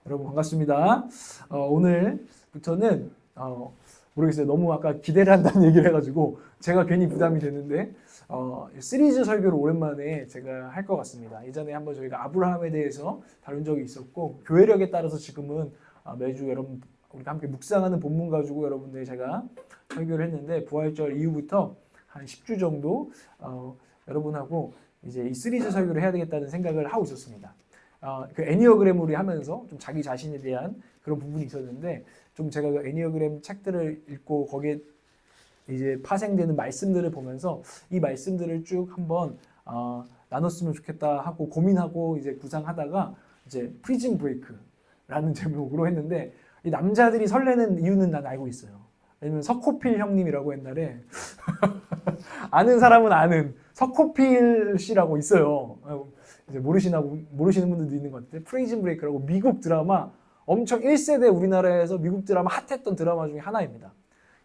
여러분 반갑습니다. 오늘부터는 모르겠어요. 너무 아까 기대를 한다는 얘기를 해가지고 제가 괜히 부담이 됐는데 시리즈 설교를 오랜만에 제가 할 것 같습니다. 이전에 한번 저희가 아브라함에 대해서 다룬 적이 있었고 교회력에 따라서 지금은 매주 여러분 우리가 함께 묵상하는 본문 가지고 여러분들 제가 설교를 했는데 부활절 이후부터 한 10주 정도 여러분하고 이제 이 시리즈 설교를 해야 되겠다는 생각을 하고 있었습니다. 그 애니어그램으로 하면서 좀 자기 자신에 대한 그런 부분이 있었는데 좀 제가 그 애니어그램 책들을 읽고 거기에 이제 파생되는 말씀들을 보면서 이 말씀들을 쭉 한번 나눴으면 좋겠다 하고 고민하고 이제 구상하다가 이제 프리즌 브레이크라는 제목으로 했는데 이 남자들이 설레는 이유는 난 알고 있어요. 왜냐면 서코필 형님이라고 옛날에 아는 사람은 아는 서코필 씨라고 있어요. 이제 모르시는 분들도 있는 것 같은데 프리즌 브레이크라고 미국 드라마 엄청 1세대 우리나라에서 미국 드라마 핫했던 드라마 중에 하나입니다.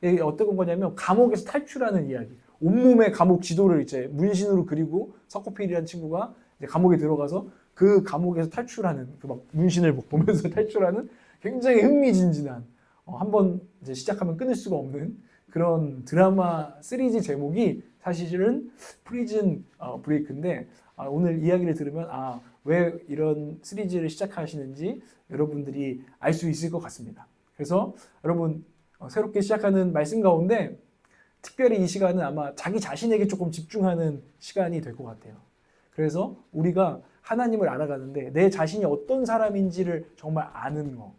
이게 어떤 거냐면 감옥에서 탈출하는 이야기. 온몸에 감옥 지도를 이제 문신으로 그리고 서코필이라는 친구가 이제 감옥에 들어가서 그 감옥에서 탈출하는 그 막 문신을 보면서 탈출하는 굉장히 흥미진진한 한번 이제 시작하면 끊을 수가 없는 그런 드라마 시리즈 제목이 사실은 프리즌 브레이크인데 오늘 이야기를 들으면 왜 이런 시리즈를 시작하시는지 여러분들이 알 수 있을 것 같습니다. 그래서 여러분 새롭게 시작하는 말씀 가운데 특별히 이 시간은 아마 자기 자신에게 조금 집중하는 시간이 될 것 같아요. 그래서 우리가 하나님을 알아가는데 내 자신이 어떤 사람인지를 정말 아는 거.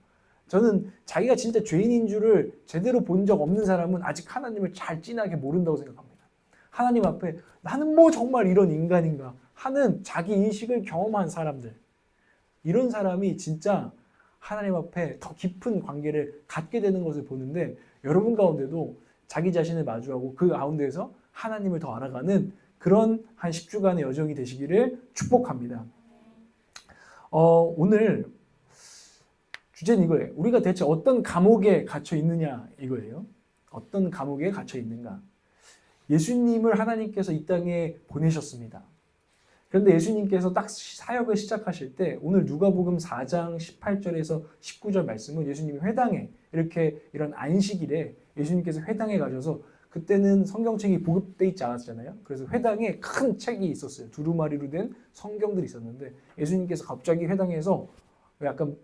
저는 자기가 진짜 죄인인 줄을 제대로 본 적 없는 사람은 아직 하나님을 잘 진하게 모른다고 생각합니다. 하나님 앞에 나는 뭐 정말 이런 인간인가 하는 자기 인식을 경험한 사람들, 이런 사람이 진짜 하나님 앞에 더 깊은 관계를 갖게 되는 것을 보는데 여러분 가운데도 자기 자신을 마주하고 그 가운데에서 하나님을 더 알아가는 그런 한 10주간의 여정이 되시기를 축복합니다. 오늘 주제는 이거예요. 우리가 대체 어떤 감옥에 갇혀 있느냐 이거예요. 어떤 감옥에 갇혀 있는가. 예수님을 하나님께서 이 땅에 보내셨습니다. 그런데 예수님께서 딱 사역을 시작하실 때 오늘 누가복음 4장 18절에서 19절 말씀은 예수님이 회당에 이런 안식일에 예수님께서 회당에 가셔서 그때는 성경책이 보급돼 있지 않았잖아요. 그래서 회당에 큰 책이 있었어요. 두루마리로 된 성경들이 있었는데 예수님께서 갑자기 회당에서 약간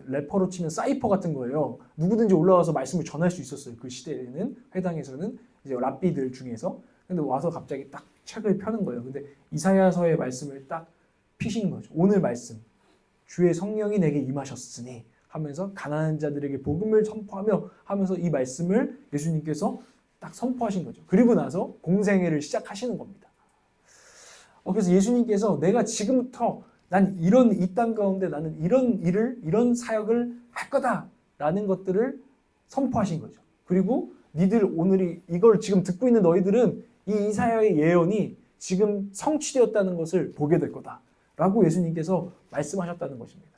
래퍼로 치면 사이퍼 같은 거예요. 누구든지 올라와서 말씀을 전할 수 있었어요. 그 시대에는 회당에서는 이제 랍비들 중에서. 근데 와서 갑자기 딱 책을 펴는 거예요. 근데 이사야서의 말씀을 딱 피신 거죠. 오늘 말씀. 주의 성령이 내게 임하셨으니 하면서 가난한 자들에게 복음을 선포하며 하면서 이 말씀을 예수님께서 딱 선포하신 거죠. 그리고 나서 공생애를 시작하시는 겁니다. 그래서 예수님께서 내가 지금부터 난 이 땅 가운데 나는 이런 사역을 할 거다라는 것들을 선포하신 거죠. 그리고 니들 오늘이 이걸 지금 듣고 있는 너희들은 이 이사야의 예언이 지금 성취되었다는 것을 보게 될 거다라고 예수님께서 말씀하셨다는 것입니다.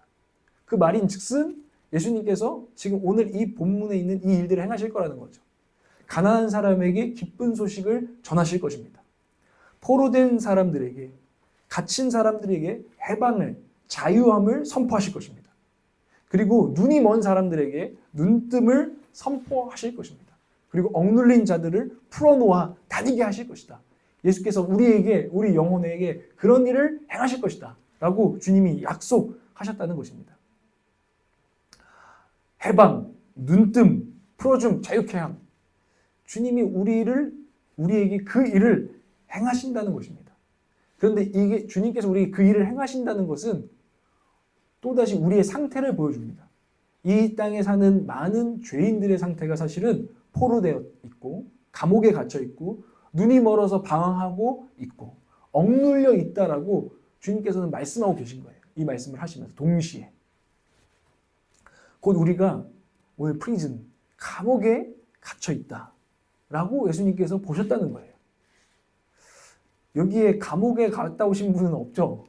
그 말인즉슨 예수님께서 지금 오늘 이 본문에 있는 이 일들을 행하실 거라는 거죠. 가난한 사람에게 기쁜 소식을 전하실 것입니다. 포로된 사람들에게, 갇힌 사람들에게 해방을, 자유함을 선포하실 것입니다. 그리고 눈이 먼 사람들에게 눈뜸을 선포하실 것입니다. 그리고 억눌린 자들을 풀어놓아 다니게 하실 것이다. 예수께서 우리 영혼에게 그런 일을 행하실 것이다 라고 주님이 약속하셨다는 것입니다. 해방, 눈뜸, 풀어줌, 자유케 함. 주님이 우리에게 그 일을 행하신다는 것입니다. 그런데 이게 주님께서 우리에게 그 일을 행하신다는 것은 또다시 우리의 상태를 보여줍니다. 이 땅에 사는 많은 죄인들의 상태가 사실은 포로되어 있고 감옥에 갇혀 있고 눈이 멀어서 방황하고 있고 억눌려 있다라고 주님께서는 말씀하고 계신 거예요. 이 말씀을 하시면서 동시에 곧 우리가 오늘 프리즌, 감옥에 갇혀 있다라고 예수님께서 보셨다는 거예요. 여기에 감옥에 갔다 오신 분은 없죠.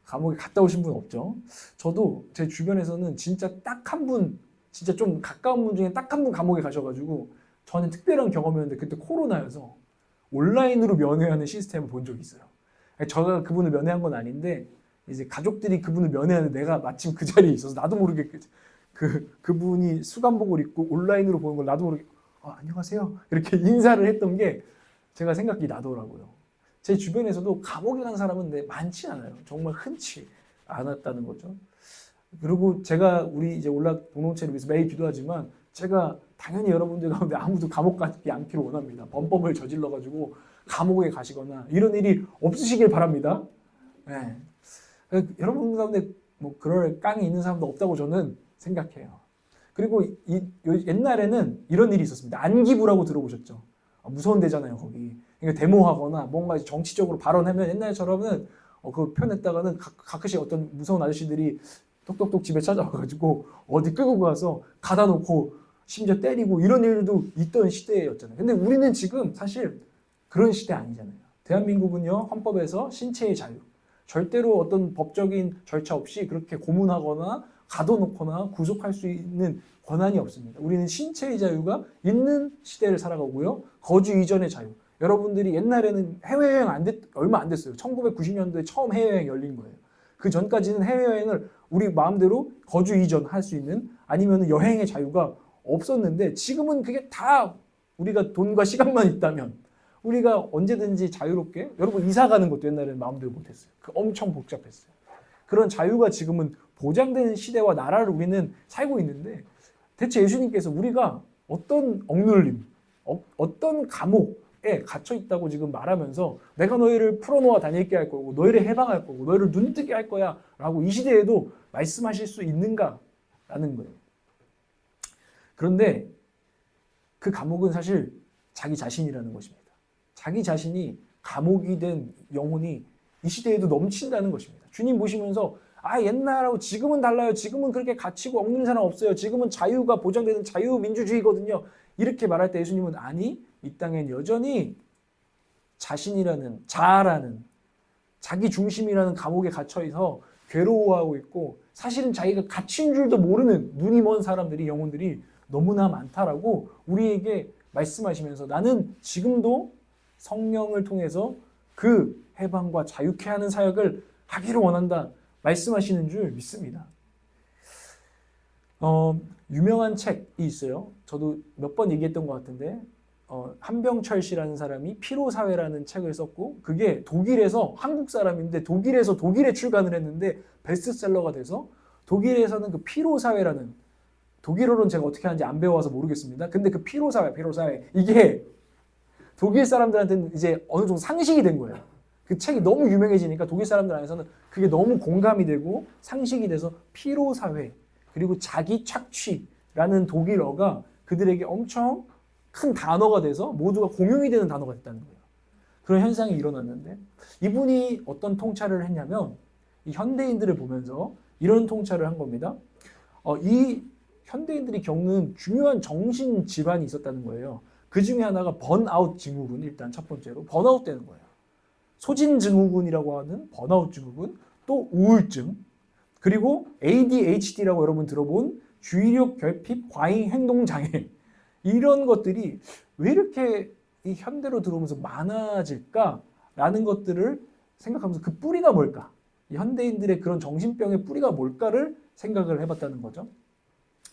감옥에 갔다 오신 분 없죠. 저도 제 주변에서는 진짜 딱 한 분, 진짜 좀 가까운 분 중에 딱 한 분 감옥에 가셔가지고 저는 특별한 경험이었는데 그때 코로나여서 온라인으로 면회하는 시스템을 본 적이 있어요. 제가 그분을 면회한 건 아닌데 이제 가족들이 그분을 면회하는데 내가 마침 그 자리에 있어서 나도 모르게 그분이 수감복을 입고 온라인으로 보는 걸 나도 모르게 안녕하세요 이렇게 인사를 했던 게 제가 생각이 나더라고요. 제 주변에서도 감옥에 간 사람은 많지 않아요. 정말 흔치 않았다는 거죠. 그리고 제가 우리 이제 올락 공동체를 위해서 매일 기도하지만 제가 당연히 여러분들 가운데 아무도 감옥 가지 않기를 원합니다. 범법을 저질러가지고 감옥에 가시거나 이런 일이 없으시길 바랍니다. 네. 여러분 가운데 뭐 그럴 깡이 있는 사람도 없다고 저는 생각해요. 그리고 옛날에는 이런 일이 있었습니다. 안기부라고 들어보셨죠? 무서운 데잖아요, 거기. 그러니까 데모하거나 뭔가 정치적으로 발언하면 옛날처럼은 그 편했다가는 가끔씩 어떤 무서운 아저씨들이 똑똑똑 집에 찾아와가지고 어디 끌고 가서 가다 놓고 심지어 때리고 이런 일도 있던 시대였잖아요. 근데 우리는 지금 사실 그런 시대 아니잖아요. 대한민국은요, 헌법에서 신체의 자유, 절대로 어떤 법적인 절차 없이 그렇게 고문하거나 가둬놓거나 구속할 수 있는 권한이 없습니다. 우리는 신체의 자유가 있는 시대를 살아가고요. 거주 이전의 자유. 여러분들이 옛날에는 해외여행 얼마 안 됐어요. 1990년도에 처음 해외여행 열린 거예요. 그 전까지는 해외여행을 우리 마음대로 거주 이전 할 수 있는 아니면 여행의 자유가 없었는데 지금은 그게 다 우리가 돈과 시간만 있다면 우리가 언제든지 자유롭게 여러분 이사 가는 것도 옛날에는 마음대로 못했어요. 엄청 복잡했어요. 그런 자유가 지금은 보장되는 시대와 나라를 우리는 살고 있는데 대체 예수님께서 우리가 어떤 억눌림, 어떤 감옥에 갇혀 있다고 지금 말하면서 내가 너희를 풀어놓아 다니게 할 거고 너희를 해방할 거고 너희를 눈뜨게 할 거야 라고 이 시대에도 말씀하실 수 있는가라는 거예요. 그런데 그 감옥은 사실 자기 자신이라는 것입니다. 자기 자신이 감옥이 된 영혼이 이 시대에도 넘친다는 것입니다. 주님 보시면서 옛날하고 지금은 달라요. 지금은 그렇게 갇히고 억누르는 사람 없어요. 지금은 자유가 보장되는 자유민주주의거든요. 이렇게 말할 때 예수님은 아니, 이 땅엔 여전히 자신이라는 자아라는 자기 중심이라는 감옥에 갇혀서 괴로워하고 있고 사실은 자기가 갇힌 줄도 모르는 눈이 먼 사람들이 영혼들이 너무나 많다라고 우리에게 말씀하시면서 나는 지금도 성령을 통해서 그 해방과 자유케 하는 사역을 하기를 원한다 말씀하시는 줄 믿습니다. 유명한 책이 있어요. 저도 몇 번 얘기했던 것 같은데 한병철 씨라는 사람이 피로사회라는 책을 썼고 그게 독일에서 한국 사람인데 독일에서 독일에 출간을 했는데 베스트셀러가 돼서 독일에서는 그 피로사회라는 독일어로는 제가 어떻게 하는지 안 배워서 모르겠습니다. 근데 그 피로사회 이게 독일 사람들한테는 이제 어느 정도 상식이 된 거예요. 그 책이 너무 유명해지니까 독일 사람들 안에서는 그게 너무 공감이 되고 상식이 돼서 피로사회 그리고 자기 착취라는 독일어가 그들에게 엄청 큰 단어가 돼서 모두가 공용이 되는 단어가 됐다는 거예요. 그런 현상이 일어났는데 이분이 어떤 통찰을 했냐면 이 현대인들을 보면서 이런 통찰을 한 겁니다. 이 현대인들이 겪는 중요한 정신 질환이 있었다는 거예요. 그 중에 하나가 번아웃 증후군, 일단 첫 번째로 번아웃 되는 거예요. 소진 증후군이라고 하는 번아웃 증후군, 또 우울증, 그리고 ADHD라고 여러분 들어본 주의력 결핍 과잉 행동 장애 이런 것들이 왜 이렇게 이 현대로 들어오면서 많아질까라는 것들을 생각하면서 그 뿌리가 뭘까? 이 현대인들의 그런 정신병의 뿌리가 뭘까를 생각을 해봤다는 거죠.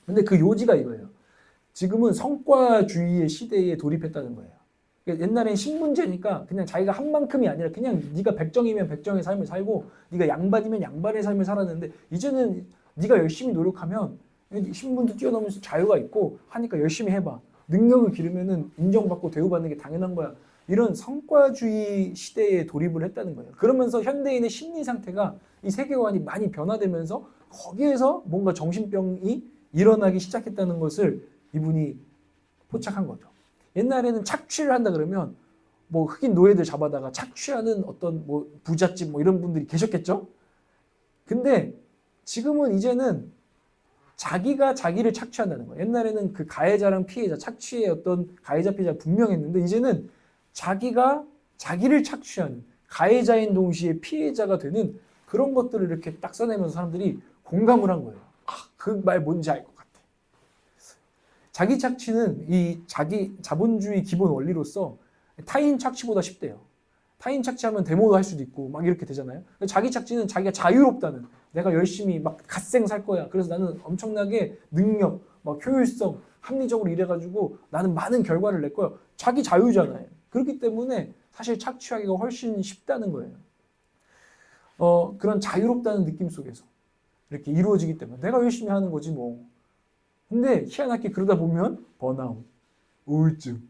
근데 그 요지가 이거예요. 지금은 성과주의의 시대에 돌입했다는 거예요. 옛날엔 신문제니까 그냥 자기가 한 만큼이 아니라 그냥 네가 백정이면 백정의 삶을 살고 네가 양반이면 양반의 삶을 살았는데 이제는 네가 열심히 노력하면 신분도 뛰어넘으면서 자유가 있고 하니까 열심히 해봐. 능력을 기르면은 인정받고 대우받는 게 당연한 거야. 이런 성과주의 시대에 돌입을 했다는 거예요. 그러면서 현대인의 심리 상태가 이 세계관이 많이 변화되면서 거기에서 뭔가 정신병이 일어나기 시작했다는 것을 이분이 포착한 거죠. 옛날에는 착취를 한다 그러면 뭐 흑인 노예들 잡아다가 착취하는 어떤 뭐 부잣집 뭐 이런 분들이 계셨겠죠? 근데 지금은 이제는 자기가 자기를 착취한다는 거예요. 옛날에는 그 가해자랑 피해자, 착취의 어떤 가해자 피해자 분명했는데 이제는 자기가 자기를 착취하는 가해자인 동시에 피해자가 되는 그런 것들을 이렇게 딱 써내면서 사람들이 공감을 한 거예요. 그 말 뭔지 알 것 같아. 자기 착취는 이 자기 자본주의 기본 원리로서 타인 착취보다 쉽대요. 타인 착취하면 데모도 할 수도 있고 막 이렇게 되잖아요. 자기 착취는 자기가 자유롭다는, 내가 열심히 막 갓생 살 거야. 그래서 나는 엄청나게 능력, 막 효율성, 합리적으로 일해가지고 나는 많은 결과를 낼 거야. 자기 자유잖아요. 그렇기 때문에 사실 착취하기가 훨씬 쉽다는 거예요. 그런 자유롭다는 느낌 속에서 이렇게 이루어지기 때문에 내가 열심히 하는 거지 뭐. 근데 희한하게 그러다 보면 번아웃, 우울증,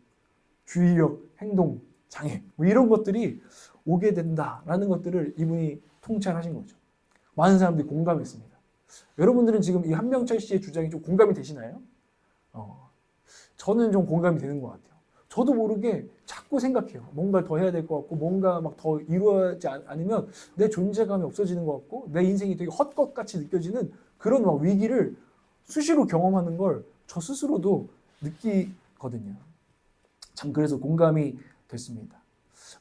주의력, 행동 장애 뭐 이런 것들이 오게 된다라는 것들을 이분이 통찰하신 거죠. 많은 사람들이 공감했습니다. 여러분들은 지금 이 한명철 씨의 주장이 좀 공감이 되시나요? 저는 좀 공감이 되는 것 같아요. 저도 모르게 자꾸 생각해요. 뭔가 더 해야 될 것 같고 뭔가 막 더 이루어지지 않으면 내 존재감이 없어지는 것 같고 내 인생이 되게 헛것같이 느껴지는 그런 막 위기를 수시로 경험하는 걸 저 스스로도 느끼거든요. 참 그래서 공감이 됐습니다.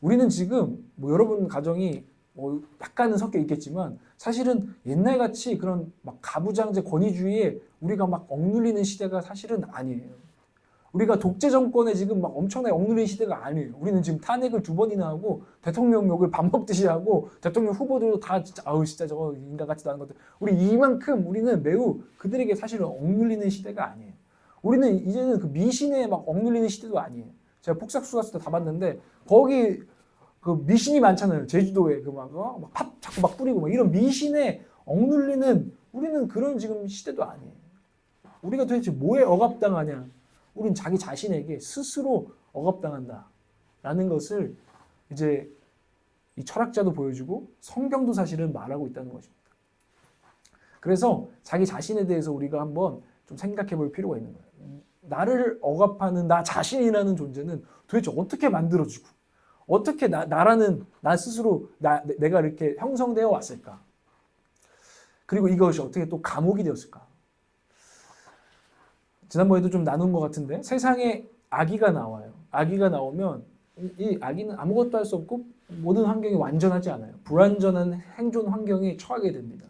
우리는 지금 뭐 여러분 가정이 뭐 약간은 섞여 있겠지만 사실은 옛날같이 그런 막 가부장제 권위주의에 우리가 막 억눌리는 시대가 사실은 아니에요. 우리가 독재 정권에 지금 막 엄청나게 억눌린 시대가 아니에요. 우리는 지금 탄핵을 2번이나 하고 대통령욕을 밥 먹듯이 하고 대통령 후보들도 다 진짜 아우 진짜 저거 인간같지도 않은 것들. 우리 이만큼 우리는 매우 그들에게 사실은 억눌리는 시대가 아니에요. 우리는 이제는 그 미신에 막 억눌리는 시대도 아니에요. 제가 폭삭수 갔을 때 다 봤는데 거기 그 미신이 많잖아요. 제주도에 그 막 팝 자꾸 막 뿌리고 막 이런 미신에 억눌리는 우리는 그런 지금 시대도 아니에요. 우리가 도대체 뭐에 억압당하냐? 우린 자기 자신에게 스스로 억압당한다라는 것을 이제 이 철학자도 보여주고 성경도 사실은 말하고 있다는 것입니다. 그래서 자기 자신에 대해서 우리가 한번 좀 생각해 볼 필요가 있는 거예요. 나를 억압하는 나 자신이라는 존재는 도대체 어떻게 만들어지고 어떻게 나라는 나 스스로 내가 이렇게 형성되어 왔을까? 그리고 이것이 어떻게 또 감옥이 되었을까? 지난번에도 좀 나눈 것 같은데 세상에 아기가 나와요. 아기가 나오면 이 아기는 아무것도 할 수 없고 모든 환경이 완전하지 않아요. 불완전한 생존 환경에 처하게 됩니다.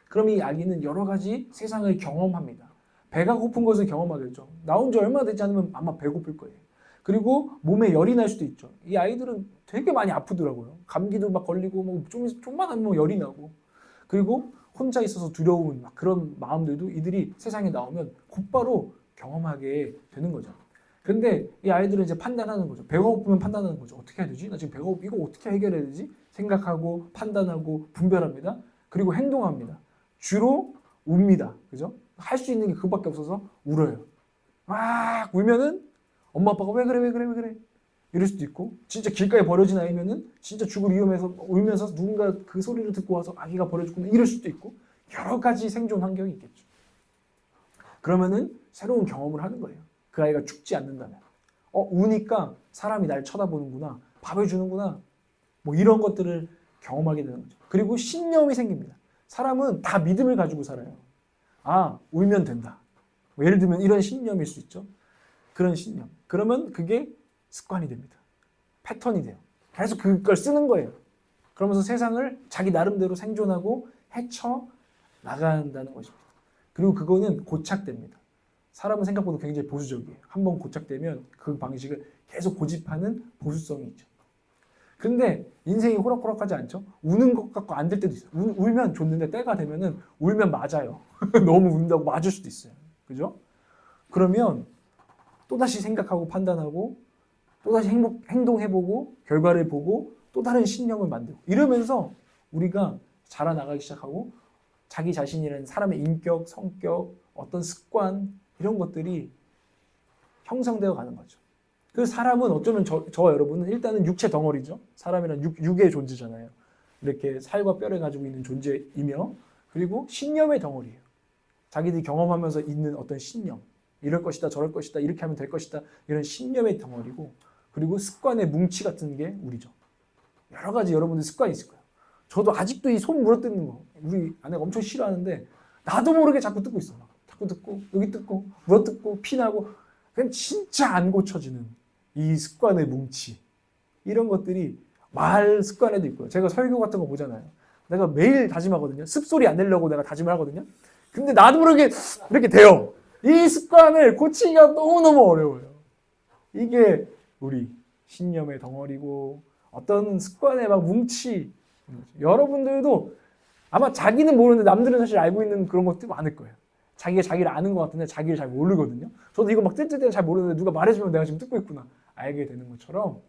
그럼 이 아기는 여러 가지 세상을 경험합니다. 배가 고픈 것을 경험하겠죠. 나온 지 얼마 되지 않으면 아마 배고플 거예요. 그리고 몸에 열이 날 수도 있죠. 이 아이들은 되게 많이 아프더라고요. 감기도 막 걸리고 뭐 좀만 하면 열이 나고. 그리고 혼자 있어서 두려운 막 그런 마음들도 이들이 세상에 나오면 곧바로 경험하게 되는 거죠. 근데 이 아이들은 이제 판단하는 거죠. 배가 고프면 판단하는 거죠. 어떻게 해야 되지? 나 지금 배가 고프 이거 어떻게 해결해야 되지? 생각하고 판단하고 분별합니다. 그리고 행동합니다. 주로 웁니다. 그죠? 할 수 있는 게 그거밖에 없어서 울어요. 막 울면은 엄마 아빠가 왜 그래 이럴 수도 있고 진짜 길가에 버려진 아이면은 진짜 죽을 위험해서 울면서 누군가 그 소리를 듣고 와서 아기가 버려졌구나 이럴 수도 있고 여러 가지 생존 환경이 있겠죠. 그러면은 새로운 경험을 하는 거예요. 그 아이가 죽지 않는다면. 우니까 사람이 날 쳐다보는구나. 밥을 주는구나. 뭐 이런 것들을 경험하게 되는 거죠. 그리고 신념이 생깁니다. 사람은 다 믿음을 가지고 살아요. 아, 울면 된다. 뭐 예를 들면 이런 신념일 수 있죠. 그런 신념. 그러면 그게 습관이 됩니다. 패턴이 돼요. 계속 그걸 쓰는 거예요. 그러면서 세상을 자기 나름대로 생존하고 헤쳐 나간다는 것입니다. 그리고 그거는 고착됩니다. 사람은 생각보다 굉장히 보수적이에요. 한번 고착되면 그 방식을 계속 고집하는 보수성이 있죠. 근데 인생이 호락호락하지 않죠? 우는 것 같고 안 될 때도 있어요. 울면 좋는데 때가 되면은 울면 맞아요. 너무 운다고 맞을 수도 있어요. 그죠? 그러면 또다시 생각하고 판단하고 또다시 행동해보고 결과를 보고 또 다른 신념을 만들고 이러면서 우리가 자라나가기 시작하고 자기 자신이라는 사람의 인격, 성격, 어떤 습관 이런 것들이 형성되어 가는 거죠. 그래서 사람은 어쩌면 저와 여러분은 일단은 육체 덩어리죠. 사람이란 육의 존재잖아요. 이렇게 살과 뼈를 가지고 있는 존재이며 그리고 신념의 덩어리예요. 자기들이 경험하면서 있는 어떤 신념. 이럴 것이다 저럴 것이다 이렇게 하면 될 것이다 이런 신념의 덩어리고 그리고 습관의 뭉치 같은 게 우리죠. 여러 가지 여러분들 습관이 있을 거예요. 저도 아직도 이 손 물어뜯는 거 우리 아내가 엄청 싫어하는데 나도 모르게 자꾸 뜯고 있어. 자꾸 뜯고 여기 뜯고 물어뜯고 피나고 그냥 진짜 안 고쳐지는 이 습관의 뭉치 이런 것들이 말 습관에도 있고요. 제가 설교 같은 거 보잖아요. 내가 매일 다짐하거든요. 습소리 안 내려고 내가 다짐을 하거든요. 근데 나도 모르게 이렇게 돼요. 이 습관을 고치기가 너무너무 어려워요. 이게 우리 신념의 덩어리고 어떤 습관에 막 뭉치. 여러분들도 아마 자기는 모르는데 남들은 사실 알고 있는 그런 것도 많을 거예요. 자기가 자기를 아는 것 같은데 자기를 잘 모르거든요. 저도 이거 막 뜰 때는 잘 모르는데 누가 말해주면 내가 지금 듣고 있구나 알게 되는 것처럼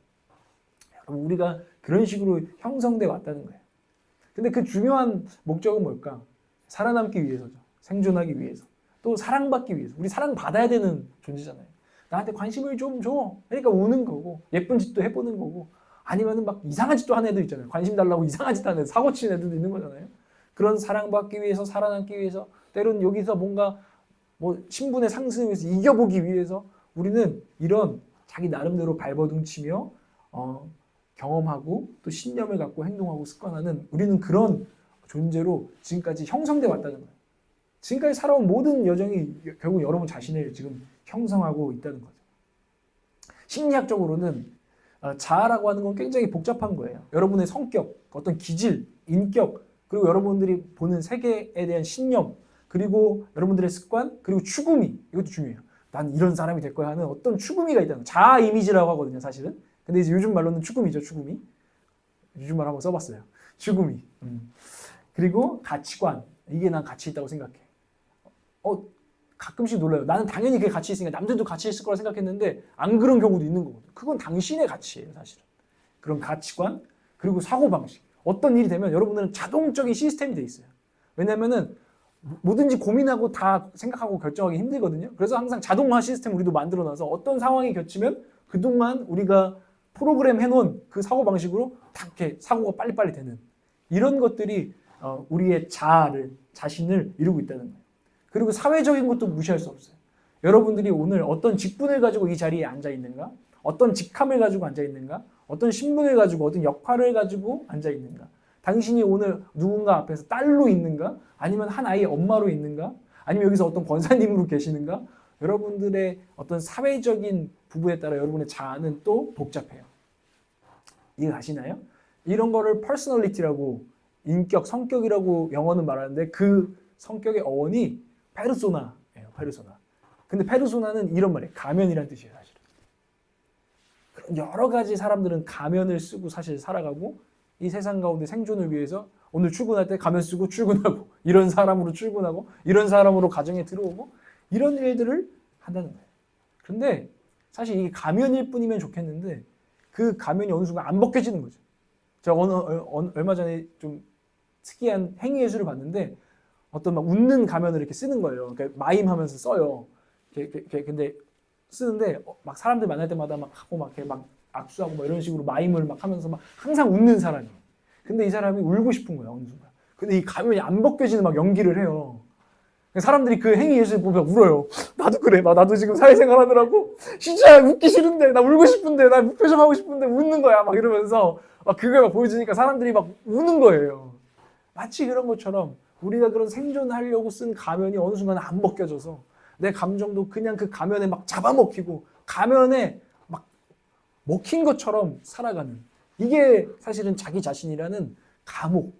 우리가 그런 식으로 형성돼 왔다는 거예요. 근데 그 중요한 목적은 뭘까? 살아남기 위해서죠. 생존하기 위해서. 또 사랑받기 위해서. 우리 사랑받아야 되는 존재잖아요. 나한테 관심을 좀 줘. 그러니까 우는 거고 예쁜 짓도 해보는 거고 아니면은 막 이상한 짓도 하는 애들 있잖아요. 관심 달라고 이상한 짓 하는 애들, 사고 치는 애들도 있는 거잖아요. 그런 사랑받기 위해서 살아남기 위해서 때로는 여기서 뭔가 뭐 신분의 상승을 위해서 이겨보기 위해서 우리는 이런 자기 나름대로 발버둥치며 경험하고 또 신념을 갖고 행동하고 습관하는 우리는 그런 존재로 지금까지 형성돼 왔다는 거예요. 지금까지 살아온 모든 여정이 결국 여러분 자신을 지금 형성하고 있다는 거죠. 심리학적으로는 자아라고 하는 건 굉장히 복잡한 거예요. 여러분의 성격, 어떤 기질, 인격, 그리고 여러분들이 보는 세계에 대한 신념, 그리고 여러분들의 습관, 그리고 추구미, 이것도 중요해요. 난 이런 사람이 될 거야 하는 어떤 추구미가 있다는 거예요. 자아 이미지라고 하거든요, 사실은. 근데 이제 요즘 말로는 추구미죠, 추구미. 요즘 말 한번 써봤어요. 추구미. 그리고 가치관. 이게 난 가치 있다고 생각해. 가끔씩 놀라요. 나는 당연히 그게 가치 있으니까 남들도 가치 있을 거라 생각했는데 안 그런 경우도 있는 거거든요. 그건 당신의 가치예요, 사실은. 그런 가치관, 그리고 사고방식. 어떤 일이 되면 여러분들은 자동적인 시스템이 돼 있어요. 왜냐면은 뭐든지 고민하고 다 생각하고 결정하기 힘들거든요. 그래서 항상 자동화 시스템 우리도 만들어놔서 어떤 상황이 겹치면 그동안 우리가 프로그램 해놓은 그 사고방식으로 다 이렇게 사고가 빨리빨리 되는 이런 것들이 우리의 자신을 이루고 있다는 거예요. 그리고 사회적인 것도 무시할 수 없어요. 여러분들이 오늘 어떤 직분을 가지고 이 자리에 앉아 있는가? 어떤 직함을 가지고 앉아 있는가? 어떤 신분을 가지고 어떤 역할을 가지고 앉아 있는가? 당신이 오늘 누군가 앞에서 딸로 있는가? 아니면 한 아이의 엄마로 있는가? 아니면 여기서 어떤 권사님으로 계시는가? 여러분들의 어떤 사회적인 부분에 따라 여러분의 자아는 또 복잡해요. 이해가시나요? 이런 거를 퍼스널리티라고 인격, 성격이라고 영어는 말하는데 그 성격의 어원이 페르소나예요. 페르소나. 근데 페르소나는 이런 말이에요. 가면이란 뜻이에요. 사실은. 여러 가지 사람들은 가면을 쓰고 사실 살아가고 이 세상 가운데 생존을 위해서 오늘 출근할 때 가면 쓰고 출근하고 이런 사람으로 출근하고 이런 사람으로 가정에 들어오고 이런 일들을 한다는 거예요. 그런데 사실 이게 가면일 뿐이면 좋겠는데 그 가면이 어느 순간 안 벗겨지는 거죠. 제가 얼마 전에 좀 특이한 행위 예술을 봤는데 어떤 막 웃는 가면을 이렇게 쓰는 거예요. 그러니까 마임하면서 써요. 근데 쓰는데 막 사람들 만날 때마다 막 하고 막 이렇게 막 악수하고 뭐 이런 식으로 마임을 막 하면서 막 항상 웃는 사람이에요. 근데 이 사람이 울고 싶은 거예요, 어느 순간. 근데 이 가면이 안 벗겨지는 막 연기를 해요. 사람들이 그 행위 예술 보면 울어요. 나도 그래. 나도 지금 사회생활 하느라고 진짜 웃기 싫은데 나 울고 싶은데 나 무표정 하고 싶은데 웃는 거야. 막 이러면서 막 그걸 막 보여주니까 사람들이 막 우는 거예요. 마치 그런 것처럼 우리가 그런 생존하려고 쓴 가면이 어느 순간 안 벗겨져서 내 감정도 그냥 그 가면에 막 잡아먹히고 가면에 막 먹힌 것처럼 살아가는 이게 사실은 자기 자신이라는 감옥.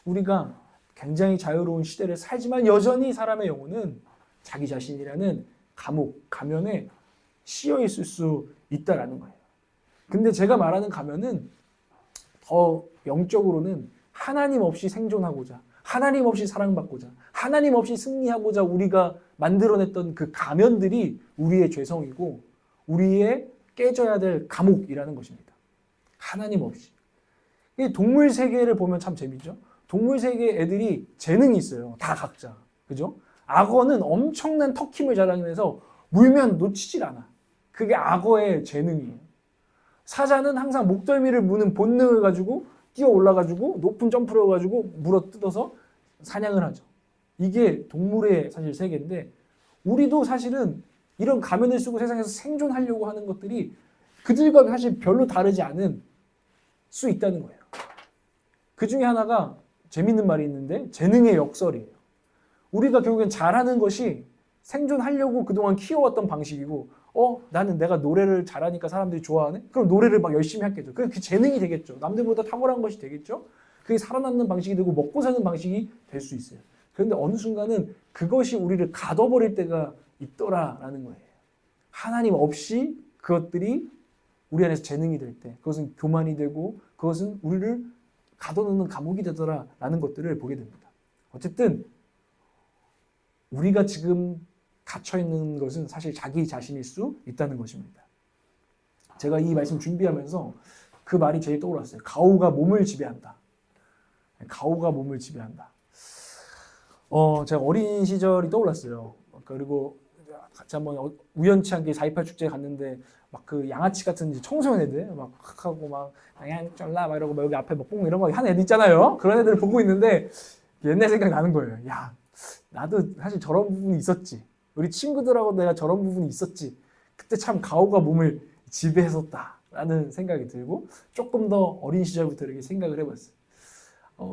우리가 굉장히 자유로운 시대를 살지만 여전히 사람의 영혼은 자기 자신이라는 감옥, 가면에 씌여 있을 수 있다라는 거예요. 근데 제가 말하는 가면은 더 영적으로는 하나님 없이 생존하고자, 하나님 없이 사랑받고자, 하나님 없이 승리하고자 우리가 만들어냈던 그 가면들이 우리의 죄성이고 우리의 깨져야 될 감옥이라는 것입니다. 하나님 없이. 동물 세계를 보면 참 재밌죠? 동물 세계 애들이 재능이 있어요. 다 각자. 그죠? 악어는 엄청난 턱힘을 자랑해서 물면 놓치질 않아. 그게 악어의 재능이에요. 사자는 항상 목덜미를 무는 본능을 가지고 뛰어 올라가지고 높은 점프를 해가지고 물어 뜯어서 사냥을 하죠. 이게 동물의 사실 세계인데 우리도 사실은 이런 가면을 쓰고 세상에서 생존하려고 하는 것들이 그들과 사실 별로 다르지 않은 수 있다는 거예요. 그 중에 하나가 재밌는 말이 있는데 재능의 역설이에요. 우리가 결국엔 잘하는 것이 생존하려고 그동안 키워왔던 방식이고 나는 내가 노래를 잘하니까 사람들이 좋아하네? 그럼 노래를 막 열심히 했겠죠. 그게 재능이 되겠죠. 남들보다 탁월한 것이 되겠죠. 그게 살아남는 방식이 되고 먹고 사는 방식이 될 수 있어요. 그런데 어느 순간은 그것이 우리를 가둬버릴 때가 있더라라는 거예요. 하나님 없이 그것들이 우리 안에서 재능이 될 때, 그것은 교만이 되고 그것은 우리를 가둬놓는 감옥이 되더라라는 것들을 보게 됩니다. 어쨌든 우리가 지금 갇혀 있는 것은 사실 자기 자신일 수 있다는 것입니다. 제가 이 말씀 준비하면서 그 말이 제일 떠올랐어요. 가오가 몸을 지배한다. 가오가 몸을 지배한다. 제가 어린 시절이 떠올랐어요. 그리고 같이 한번 우연치 않게 4.28 축제에 갔는데 막 그 양아치 같은 청소년 애들 막 하고 막 야 쩔라 막 이러고 막 여기 앞에 먹봉 이런 거 하는 애들 있잖아요. 그런 애들을 보고 있는데 옛날 생각이 나는 거예요. 야, 나도 사실 저런 부분이 있었지. 우리 친구들하고 내가 저런 부분이 있었지. 그때 참 가오가 몸을 지배했었다라는 생각이 들고 조금 더 어린 시절부터 이렇게 생각을 해봤어요.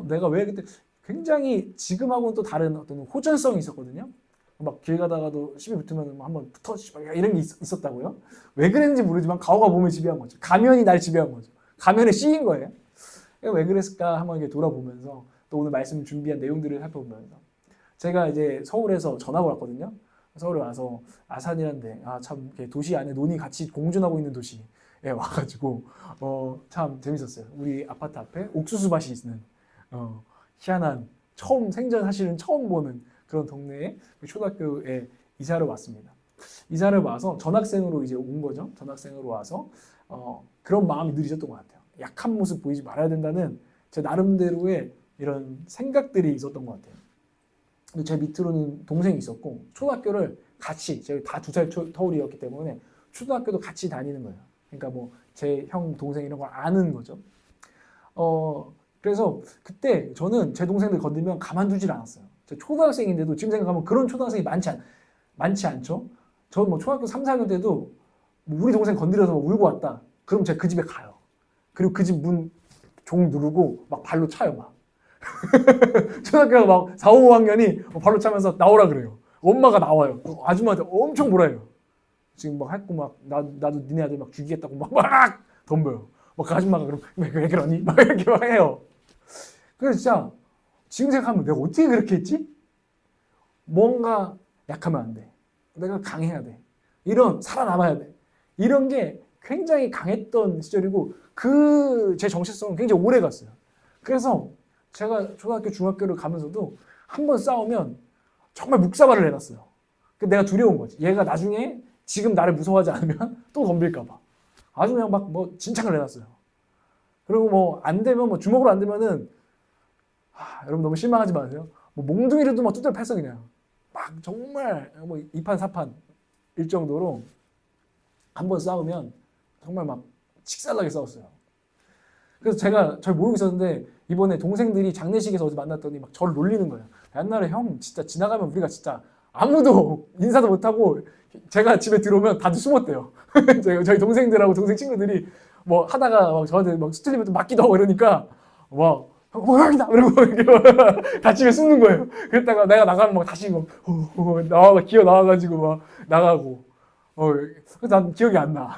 내가 왜 그때 굉장히 지금하고는 또 다른 어떤 호전성이 있었거든요. 막 길 가다가도 시비 붙으면 한번 붙어 이런 게 있었다고요. 왜 그랬는지 모르지만 가오가 몸을 지배한 거죠. 가면이 날 지배한 거죠. 가면에 씌인 거예요. 왜 그랬을까 한번 이렇게 돌아보면서 또 오늘 말씀 준비한 내용들을 살펴보면서 제가 이제 서울에서 전학을 왔거든요. 서울에 와서 아산이란데 참 도시 안에 논이 같이 공존하고 있는 도시에 와가지고 참 재밌었어요. 우리 아파트 앞에 옥수수밭이 있는 희한한 생전 사실은 처음 보는 그런 동네에 초등학교에 이사를 왔습니다. 이사를 와서 전학생으로 이제 온 거죠. 전학생으로 와서 그런 마음이 늘 있었던 것 같아요. 약한 모습 보이지 말아야 된다는 제 나름대로의 이런 생각들이 있었던 것 같아요. 제 밑으로는 동생이 있었고 초등학교를 같이 제가 다 2살 터울이었기 때문에 초등학교도 같이 다니는 거예요. 그러니까 뭐 제 형 동생 이런 걸 아는 거죠. 그래서 그때 저는 제 동생들 건들면 가만두질 않았어요. 초등학생인데도 지금 생각하면 그런 초등학생이 많지 않죠. 저는 뭐 초등학교 3, 4학년 때도 우리 동생 건드려서 울고 왔다. 그럼 제가 그 집에 가요. 그리고 그 집 문 종 누르고 막 발로 차요 막. 초등학교 막 4, 5학년이 발로 차면서 나오라 그래요. 엄마가 나와요. 아줌마한테 엄청 뭐라해요. 지금 막 했고 막 나도 니네 아들 막 죽이겠다고 막 덤벼요. 막 그 아줌마가 그럼 왜 그러니? 막 이렇게 막 해요. 그래서 진짜 지금 생각하면 내가 어떻게 그렇게 했지? 뭔가 약하면 안 돼. 내가 강해야 돼. 살아남아야 돼. 이런 게 굉장히 강했던 시절이고 제 정체성은 굉장히 오래 갔어요. 그래서 제가 초등학교, 중학교를 가면서도 한 번 싸우면 정말 묵사발을 해놨어요. 내가 두려운 거지. 얘가 나중에 지금 나를 무서워하지 않으면 또 덤빌까 봐. 아주 그냥 막 뭐 진창을 해놨어요. 그리고 뭐 안 되면 뭐 주먹으로 안 되면은 여러분 너무 실망하지 마세요. 뭐 몽둥이로도 막 두들 팼어 그냥. 막 정말 뭐 2판 4판일 정도로 한 번 싸우면 정말 막 칙살나게 싸웠어요. 그래서 제가 잘 모르고 있었는데 이번에 동생들이 장례식에서 어디 만났더니 막 저를 놀리는 거예요. 옛날에 형 진짜 지나가면 우리가 진짜 아무도 인사도 못하고 제가 집에 들어오면 다들 숨었대요. 저희 동생들하고 동생 친구들이 뭐 하다가 막 저한테 막 수틀리면 또 맞기도 하고 이러니까 막 형이다 이러고 이렇게 다 집에 숨는 거예요. 그랬다가 내가 나가면 막 다시 막 기어 나와가지고 막 나가고 그래서 난 기억이 안 나.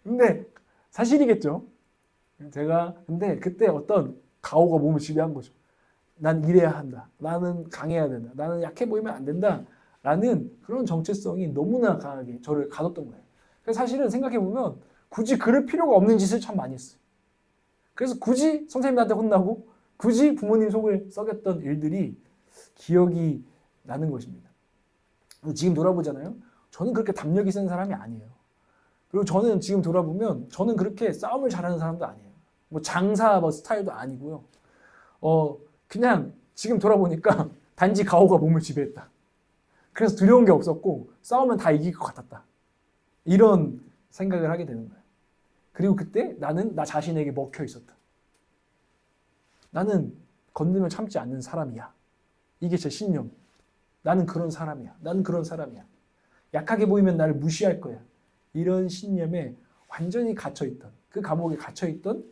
근데 사실이겠죠. 근데 그때 어떤 가오가 몸을 지배한 거죠. 난 이래야 한다. 나는 강해야 된다. 나는 약해 보이면 안 된다. 라는 그런 정체성이 너무나 강하게 저를 가뒀던 거예요. 그래서 사실은 생각해보면 굳이 그럴 필요가 없는 짓을 참 많이 했어요. 그래서 굳이 선생님한테 혼나고 굳이 부모님 속을 썩였던 일들이 기억이 나는 것입니다. 지금 돌아보잖아요. 저는 그렇게 담력이 센 사람이 아니에요. 그리고 저는 지금 돌아보면 저는 그렇게 싸움을 잘하는 사람도 아니에요. 뭐 장사 스타일도 아니고요. 그냥 지금 돌아보니까 단지 가오가 몸을 지배했다. 그래서 두려운 게 없었고 싸우면 다 이길 것 같았다. 이런 생각을 하게 되는 거예요. 그리고 그때 나는 나 자신에게 먹혀 있었다. 나는 건드면 참지 않는 사람이야. 이게 제 신념. 나는 그런 사람이야. 나는 그런 사람이야. 약하게 보이면 나를 무시할 거야. 이런 신념에 완전히 갇혀있던, 그 감옥에 갇혀있던,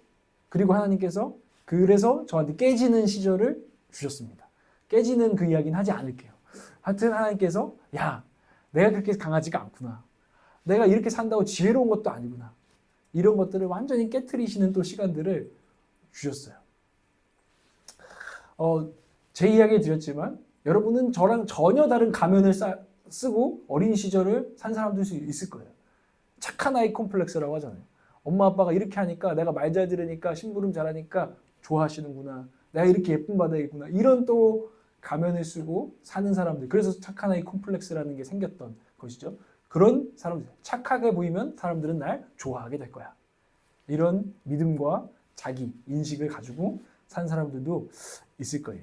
그리고 하나님께서 그래서 저한테 깨지는 시절을 주셨습니다. 깨지는 그 이야기는 하지 않을게요. 하여튼 하나님께서 야, 내가 그렇게 강하지가 않구나. 내가 이렇게 산다고 지혜로운 것도 아니구나. 이런 것들을 완전히 깨트리시는 또 시간들을 주셨어요. 제 이야기 드렸지만 여러분은 저랑 전혀 다른 가면을 쓰고 어린 시절을 산 사람들 수 있을 거예요. 착한 아이 콤플렉스라고 하잖아요. 엄마 아빠가 이렇게 하니까 내가 말 잘 들으니까 심부름 잘하니까 좋아하시는구나. 내가 이렇게 예쁨 받아야겠구나. 이런 또 가면을 쓰고 사는 사람들. 그래서 착한 아이 콤플렉스라는 게 생겼던 것이죠. 그런 사람들. 착하게 보이면 사람들은 날 좋아하게 될 거야. 이런 믿음과 자기 인식을 가지고 산 사람들도 있을 거예요.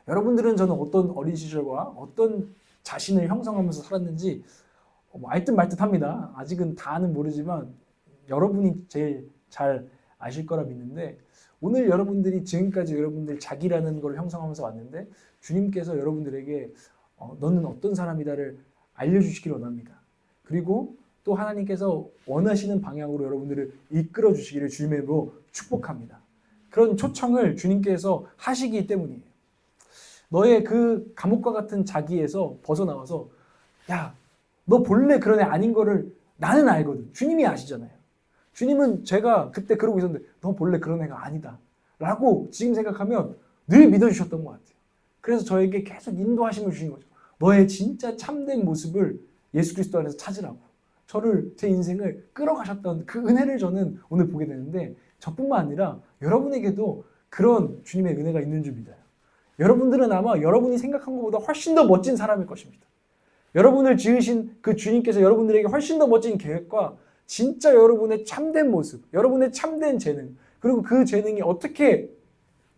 여러분들은 저는 어떤 어린 시절과 어떤 자신을 형성하면서 살았는지 알듯 말듯합니다. 아직은 다는 모르지만 여러분이 제일 잘 아실 거라 믿는데 오늘 여러분들이 지금까지 여러분들 자기라는 걸 형성하면서 왔는데 주님께서 여러분들에게 너는 어떤 사람이다를 알려주시길 원합니다. 그리고 또 하나님께서 원하시는 방향으로 여러분들을 이끌어 주시기를 주님의 이름으로 축복합니다. 그런 초청을 주님께서 하시기 때문이에요. 너의 그 감옥과 같은 자기에서 벗어나와서 야, 너 본래 그런 애 아닌 거를 나는 알거든. 주님이 아시잖아요. 주님은 제가 그때 그러고 있었는데 너 본래 그런 애가 아니다 라고 지금 생각하면 늘 믿어주셨던 것 같아요. 그래서 저에게 계속 인도하심을 주신 거죠. 너의 진짜 참된 모습을 예수 그리스도 안에서 찾으라고 저를 제 인생을 끌어가셨던 그 은혜를 저는 오늘 보게 되는데 저뿐만 아니라 여러분에게도 그런 주님의 은혜가 있는 줄 믿어요. 여러분들은 아마 여러분이 생각한 것보다 훨씬 더 멋진 사람일 것입니다. 여러분을 지으신 그 주님께서 여러분들에게 훨씬 더 멋진 계획과 진짜 여러분의 참된 모습, 여러분의 참된 재능, 그리고 그 재능이 어떻게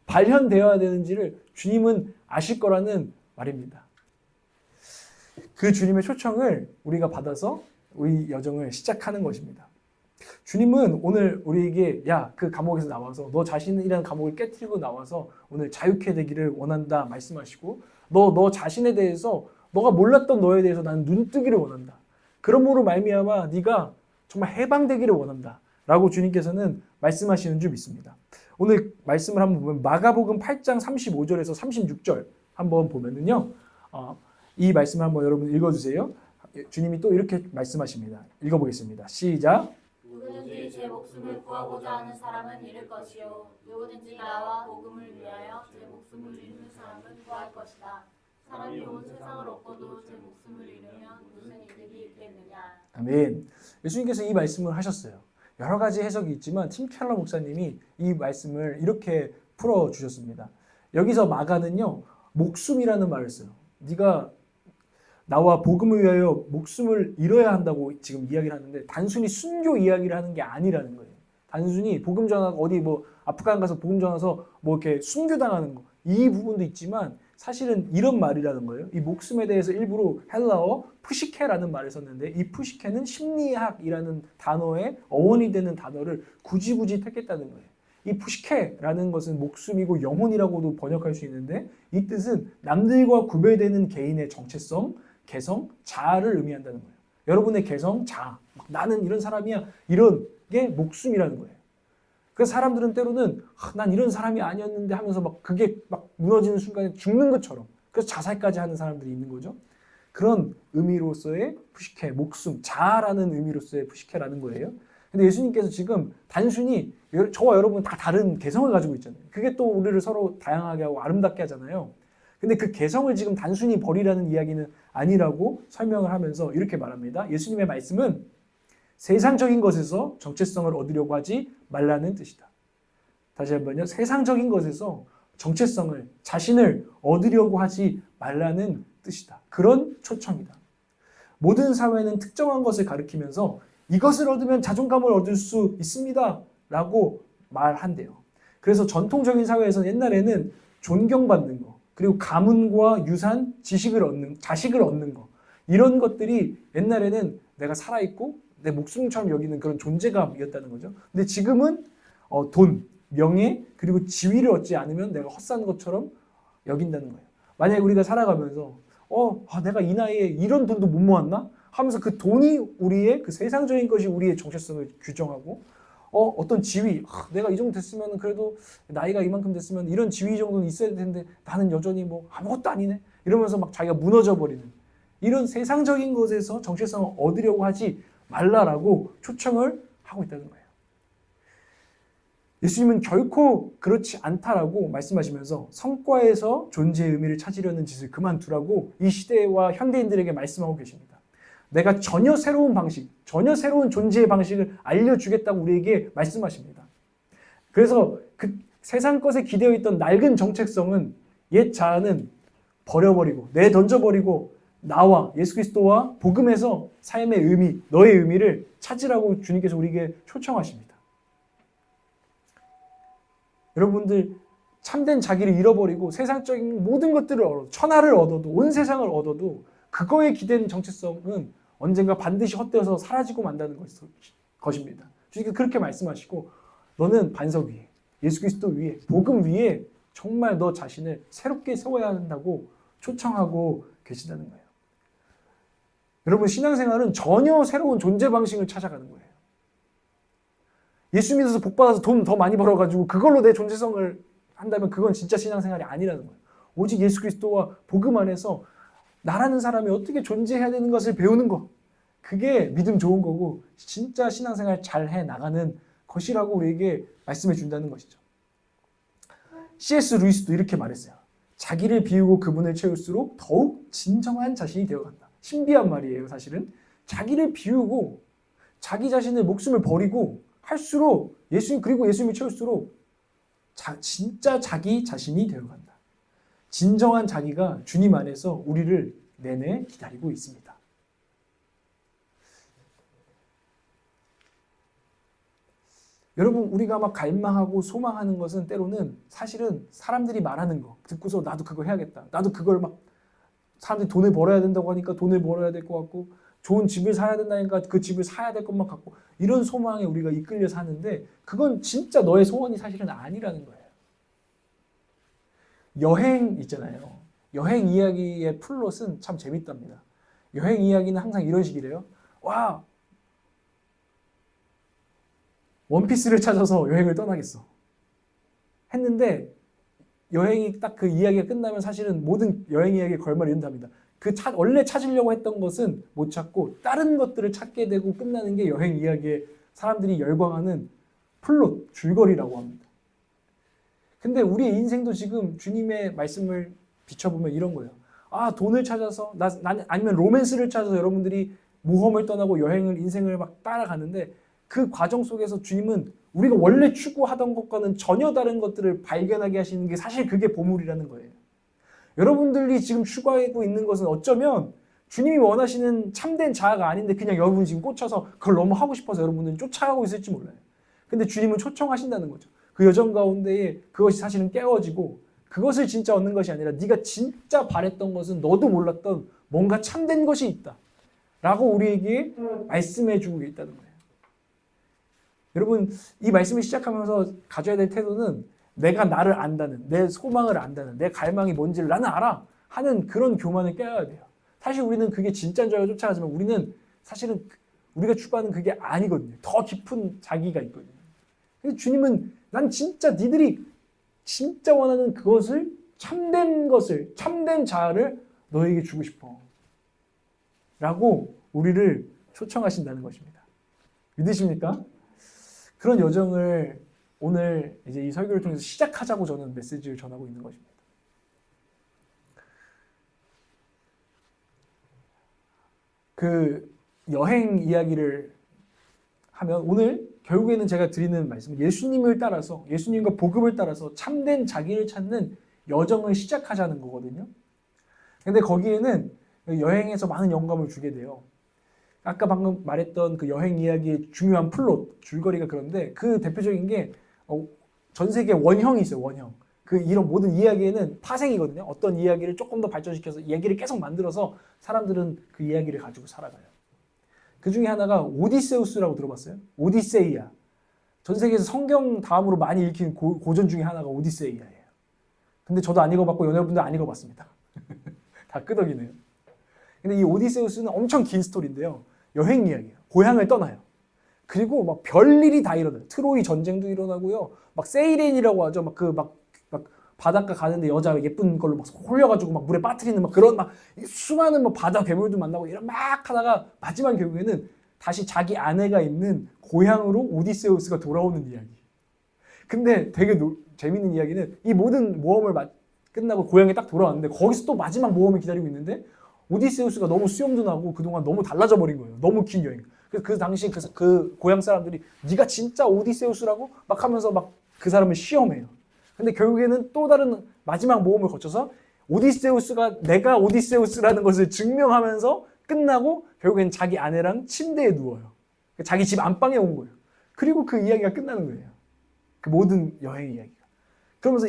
발현되어야 되는지를 주님은 아실 거라는 말입니다. 그 주님의 초청을 우리가 받아서 우리 여정을 시작하는 것입니다. 주님은 오늘 우리에게 그 감옥에서 나와서 너 자신이라는 감옥을 깨트리고 나와서 오늘 자유케 되기를 원한다 말씀하시고 너 자신에 대해서 너가 몰랐던 너에 대해서 나는 눈뜨기를 원한다. 그러므로 말미암아 네가 정말 해방되기를 원한다. 라고 주님께서는 말씀하시는 줄 믿습니다. 오늘 말씀을 한번 보면 마가복음 8장 35절에서 36절 한번 보면은요. 이 말씀을 한번 여러분 읽어주세요. 주님이 또 이렇게 말씀하십니다. 읽어보겠습니다. 시작. 누구든지 제 목숨을 구하고자 하는 사람은 잃을 것이요 누구든지 나와 복음을 위하여 제 목숨을 잃는 사람은 구할 것이다. 사람이 온 세상을 얻고도 제 목숨을 잃으면 무슨 이득이 있겠느냐. 아멘. 예수님께서 이 말씀을 하셨어요. 여러 가지 해석이 있지만 팀 켈러 목사님이 이 말씀을 이렇게 풀어주셨습니다. 여기서 마가는요. 목숨이라는 말을 써요. 네가 나와 복음을 위하여 목숨을 잃어야 한다고 지금 이야기를 하는데 단순히 순교 이야기를 하는 게 아니라는 거예요. 단순히 복음 전하고 어디 뭐 아프간 가서 복음 전해서 뭐 이렇게 순교당하는 거 이 부분도 있지만 사실은 이런 말이라는 거예요. 이 목숨에 대해서 일부러 헬라어 푸시케라는 말을 썼는데 이 푸시케는 심리학이라는 단어의 어원이 되는 단어를 굳이 택했다는 거예요. 이 푸시케라는 것은 목숨이고 영혼이라고도 번역할 수 있는데 이 뜻은 남들과 구별되는 개인의 정체성, 개성, 자아를 의미한다는 거예요. 여러분의 개성, 자아, 나는 이런 사람이야 이런 게 목숨이라는 거예요. 그래서 사람들은 때로는 난 이런 사람이 아니었는데 하면서 막 그게 막 무너지는 순간에 죽는 것처럼 그래서 자살까지 하는 사람들이 있는 거죠. 그런 의미로서의 푸시케, 목숨, 자아라는 의미로서의 푸시케라는 거예요. 근데 예수님께서 지금 단순히 저와 여러분 다 다른 개성을 가지고 있잖아요. 그게 또 우리를 서로 다양하게 하고 아름답게 하잖아요. 근데 그 개성을 지금 단순히 버리라는 이야기는 아니라고 설명을 하면서 이렇게 말합니다. 예수님의 말씀은 세상적인 것에서 정체성을 얻으려고 하지 말라는 뜻이다. 다시 한번요. 세상적인 것에서 정체성을, 자신을 얻으려고 하지 말라는 뜻이다. 그런 초청이다. 모든 사회는 특정한 것을 가리키면서 이것을 얻으면 자존감을 얻을 수 있습니다. 라고 말한대요. 그래서 전통적인 사회에서 옛날에는 존경받는 거, 그리고 가문과 유산, 자식을 얻는 거 이런 것들이 옛날에는 내가 살아있고 내 목숨처럼 여기는 그런 존재감이었다는 거죠. 근데 지금은 돈, 명예, 그리고 지위를 얻지 않으면 내가 헛산 것처럼 여긴다는 거예요. 만약에 우리가 살아가면서 내가 이 나이에 이런 돈도 못 모았나? 하면서 그 돈이 우리의 그 세상적인 것이 우리의 정체성을 규정하고 어떤 지위, 내가 이 정도 됐으면 그래도 나이가 이만큼 됐으면 이런 지위 정도는 있어야 되는데 나는 여전히 뭐 아무것도 아니네 이러면서 막 자기가 무너져 버리는 이런 세상적인 것에서 정체성을 얻으려고 하지 말라라고 초청을 하고 있다는 거예요. 예수님은 결코 그렇지 않다라고 말씀하시면서 성과에서 존재의 의미를 찾으려는 짓을 그만두라고 이 시대와 현대인들에게 말씀하고 계십니다. 내가 전혀 새로운 방식, 전혀 새로운 존재의 방식을 알려주겠다고 우리에게 말씀하십니다. 그래서 그 세상 것에 기대어 있던 낡은 정체성은 옛 자아는 버려버리고 내던져버리고 나와 예수 그리스도와 복음에서 삶의 의미, 너의 의미를 찾으라고 주님께서 우리에게 초청하십니다. 여러분들 참된 자기를 잃어버리고 세상적인 모든 것들을 얻어도 천하를 얻어도 온 세상을 얻어도 그거에 기댄 정체성은 언젠가 반드시 헛되어서 사라지고 만다는 것입니다. 주님께서 그렇게 말씀하시고 너는 반석 위에 예수 그리스도 위에 복음 위에 정말 너 자신을 새롭게 세워야 한다고 초청하고 계시다는 거예요. 여러분 신앙생활은 전혀 새로운 존재 방식을 찾아가는 거예요. 예수 믿어서 복 받아서 돈 더 많이 벌어가지고 그걸로 내 존재성을 한다면 그건 진짜 신앙생활이 아니라는 거예요. 오직 예수 그리스도와 복음 안에서 나라는 사람이 어떻게 존재해야 되는 것을 배우는 것, 그게 믿음 좋은 거고 진짜 신앙생활 잘 해나가는 것이라고 우리에게 말씀해 준다는 것이죠. C.S. 루이스도 이렇게 말했어요. 자기를 비우고 그분을 채울수록 더욱 진정한 자신이 되어간다. 신비한 말이에요. 사실은 자기를 비우고 자기 자신의 목숨을 버리고 할수록 그리고 예수님을 채울수록 진짜 자기 자신이 되어간다. 진정한 자기가 주님 안에서 우리를 내내 기다리고 있습니다. 여러분 우리가 막 갈망하고 소망하는 것은 때로는 사실은 사람들이 말하는 거 듣고서 나도 그거 해야겠다. 나도 그걸 막 사람들이 돈을 벌어야 된다고 하니까 돈을 벌어야 될 것 같고 좋은 집을 사야 된다니까 그 집을 사야 될 것만 같고 이런 소망에 우리가 이끌려 사는데 그건 진짜 너의 소원이 사실은 아니라는 거예요. 여행 있잖아요. 여행 이야기의 플롯은 참 재밌답니다. 여행 이야기는 항상 이런 식이래요. 와, 원피스를 찾아서 여행을 떠나겠어. 했는데 여행이 딱 그 이야기가 끝나면 사실은 모든 여행 이야기에 걸말이 이른답니다. 원래 찾으려고 했던 것은 못 찾고 다른 것들을 찾게 되고 끝나는 게 여행 이야기에 사람들이 열광하는 플롯, 줄거리라고 합니다. 근데 우리의 인생도 지금 주님의 말씀을 비춰보면 이런 거예요. 아, 돈을 찾아서, 아니면 로맨스를 찾아서 여러분들이 모험을 떠나고 여행을, 인생을 막 따라가는데 그 과정 속에서 주님은 우리가 원래 추구하던 것과는 전혀 다른 것들을 발견하게 하시는 게 사실 그게 보물이라는 거예요. 여러분들이 지금 추구하고 있는 것은 어쩌면 주님이 원하시는 참된 자아가 아닌데 그냥 여러분이 지금 꽂혀서 그걸 너무 하고 싶어서 여러분들은 쫓아가고 있을지 몰라요. 근데 주님은 초청하신다는 거죠. 그 여정 가운데에 그것이 사실은 깨어지고 그것을 진짜 얻는 것이 아니라 네가 진짜 바랬던 것은 너도 몰랐던 뭔가 참된 것이 있다 라고 우리에게 말씀해 주고 있다는 거예요. 여러분 이 말씀을 시작하면서 가져야 될 태도는 내가 나를 안다는, 내 소망을 안다는, 내 갈망이 뭔지를 나는 알아 하는 그런 교만을 깨야 돼요. 사실 우리는 그게 진짜인 줄 알고 쫓아가지만 우리는 사실은 우리가 추구하는 그게 아니거든요. 더 깊은 자기가 있거든요. 근데 주님은 난 진짜 니들이 진짜 원하는 그것을 참된 자아를 너에게 주고 싶어 라고 우리를 초청하신다는 것입니다. 믿으십니까? 그런 여정을 오늘 이제 이 설교를 통해서 시작하자고 저는 메시지를 전하고 있는 것입니다. 그 여행 이야기를 하면 오늘 결국에는 제가 드리는 말씀은 예수님을 따라서 예수님과 복음을 따라서 참된 자기를 찾는 여정을 시작하자는 거거든요. 근데 거기에는 여행에서 많은 영감을 주게 돼요. 아까 방금 말했던 그 여행 이야기의 중요한 플롯, 줄거리가 그런데 그 대표적인 게 전 세계 원형이 있어요. 원형. 이런 모든 이야기에는 파생이거든요. 어떤 이야기를 조금 더 발전시켜서 얘기를 계속 만들어서 사람들은 그 이야기를 가지고 살아가요. 그 중에 하나가 오디세우스라고 들어봤어요? 오디세이아. 전 세계에서 성경 다음으로 많이 읽힌 고전 중에 하나가 오디세이아예요. 근데 저도 안 읽어봤고 여러분들 안 읽어봤습니다. 다 끄덕이네요. 근데 이 오디세우스는 엄청 긴 스토리인데요. 여행 이야기예요. 고향을 떠나요. 그리고 막 별일이 다 일어나요. 트로이 전쟁도 일어나고요. 막 세이렌이라고 하죠. 막 바닷가 가는데 여자 예쁜 걸로 막 홀려가지고 막 물에 빠뜨리는 막 그런 막 수많은 막 바다 괴물도 만나고 이런 막 하다가 마지막 결국에는 다시 자기 아내가 있는 고향으로 오디세우스가 돌아오는 이야기. 근데 되게 재밌는 이야기는 이 모든 모험을 끝나고 고향에 딱 돌아왔는데 거기서 또 마지막 모험을 기다리고 있는데 오디세우스가 너무 수염도 나고 그동안 너무 달라져 버린 거예요. 너무 긴 여행. 그 당시 그 고향 사람들이 네가 진짜 오디세우스라고 막 하면서 막 그 사람을 시험해요. 근데 결국에는 또 다른 마지막 모험을 거쳐서 오디세우스가 내가 오디세우스라는 것을 증명하면서 끝나고 결국엔 자기 아내랑 침대에 누워요. 자기 집 안방에 온 거예요. 그리고 그 이야기가 끝나는 거예요. 그 모든 여행 이야기가. 그러면서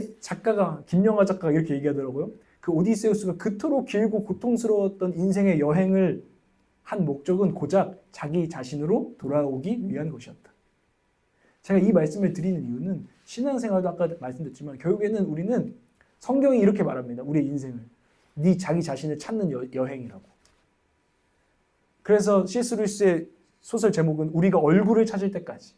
김영하 작가가 이렇게 얘기하더라고요. 그 오디세우스가 그토록 길고 고통스러웠던 인생의 여행을 한 목적은 고작 자기 자신으로 돌아오기 위한 것이었다. 제가 이 말씀을 드리는 이유는 신앙생활도 아까 말씀드렸지만 결국에는 우리는 성경이 이렇게 말합니다. 우리의 인생을. 네 자기 자신을 찾는 여행이라고. 그래서 C.S. 루이스의 소설 제목은 우리가 얼굴을 찾을 때까지.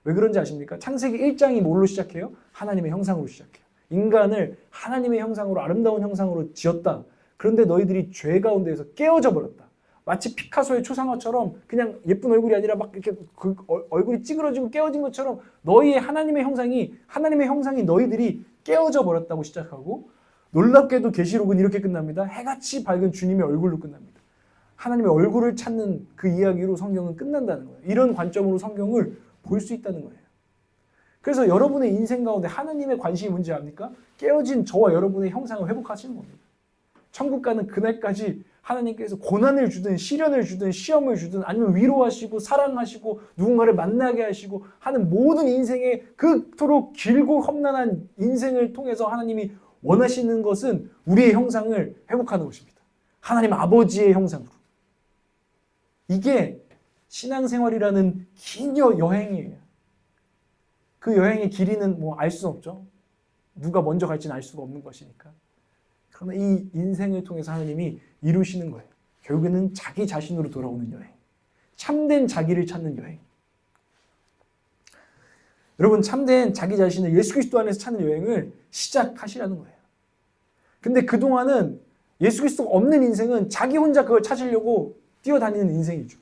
왜 그런지 아십니까? 창세기 1장이 뭘로 시작해요? 하나님의 형상으로 시작해요. 인간을 하나님의 형상으로 아름다운 형상으로 지었다. 그런데 너희들이 죄 가운데에서 깨어져 버렸다. 마치 피카소의 초상화처럼 그냥 예쁜 얼굴이 아니라 막 이렇게 그 얼굴이 찌그러지고 깨어진 것처럼 너희의 하나님의 형상이 너희들이 깨어져 버렸다고 시작하고 놀랍게도 계시록은 이렇게 끝납니다. 해같이 밝은 주님의 얼굴로 끝납니다. 하나님의 얼굴을 찾는 그 이야기로 성경은 끝난다는 거예요. 이런 관점으로 성경을 볼 수 있다는 거예요. 그래서 여러분의 인생 가운데 하나님의 관심이 뭔지 압니까? 깨어진 저와 여러분의 형상을 회복하시는 겁니다. 천국 가는 그날까지 하나님께서 고난을 주든 시련을 주든 시험을 주든 아니면 위로하시고 사랑하시고 누군가를 만나게 하시고 하는 모든 인생의 그토록 길고 험난한 인생을 통해서 하나님이 원하시는 것은 우리의 형상을 회복하는 것입니다. 하나님 아버지의 형상으로. 이게 신앙생활이라는 긴 여행이에요. 그 여행의 길이는 뭐 알 수는 없죠. 누가 먼저 갈지는 알 수가 없는 것이니까. 그러나 이 인생을 통해서 하나님이 이루시는 거예요. 결국에는 자기 자신으로 돌아오는 여행. 참된 자기를 찾는 여행. 여러분 참된 자기 자신을 예수 그리스도 안에서 찾는 여행을 시작하시라는 거예요. 근데 그동안은 예수 그리스도가 없는 인생은 자기 혼자 그걸 찾으려고 뛰어다니는 인생이죠.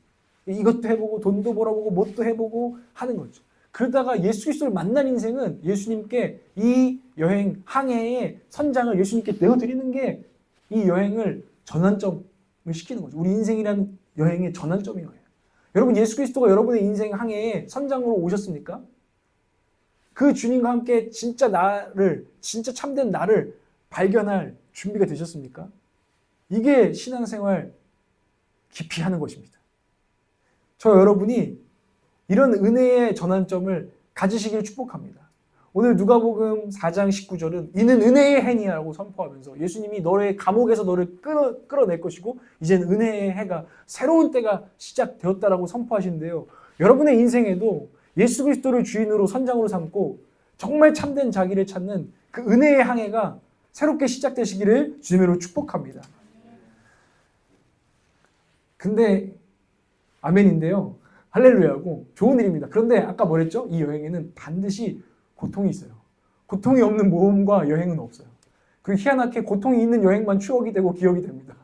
이것도 해보고 돈도 벌어보고 뭣도 해보고 하는 거죠. 그러다가 예수 그리스도를 만난 인생은 예수님께 이 여행 항해의 선장을 예수님께 내어드리는 게 이 여행을 전환점을 시키는 거죠. 우리 인생이라는 여행의 전환점인 거예요. 여러분 예수 그리스도가 여러분의 인생 항해의 선장으로 오셨습니까? 그 주님과 함께 진짜 참된 나를 발견할 준비가 되셨습니까? 이게 신앙생활 깊이 하는 것입니다. 저 여러분이 이런 은혜의 전환점을 가지시기를 축복합니다. 오늘 누가복음 4장 19절은 이는 은혜의 해니라고 선포하면서 예수님이 너의 감옥에서 너를 끌어낼 것이고 이제는 은혜의 해가 새로운 때가 시작되었다라고 선포하시는데요. 여러분의 인생에도 예수 그리스도를 주인으로 선장으로 삼고 정말 참된 자기를 찾는 그 은혜의 항해가 새롭게 시작되시기를 주님으로 축복합니다. 근데 아멘인데요. 할렐루야고 좋은 일입니다. 그런데 아까 뭐랬죠? 이 여행에는 반드시 고통이 있어요. 고통이 없는 모험과 여행은 없어요. 그리고 희한하게 고통이 있는 여행만 추억이 되고 기억이 됩니다.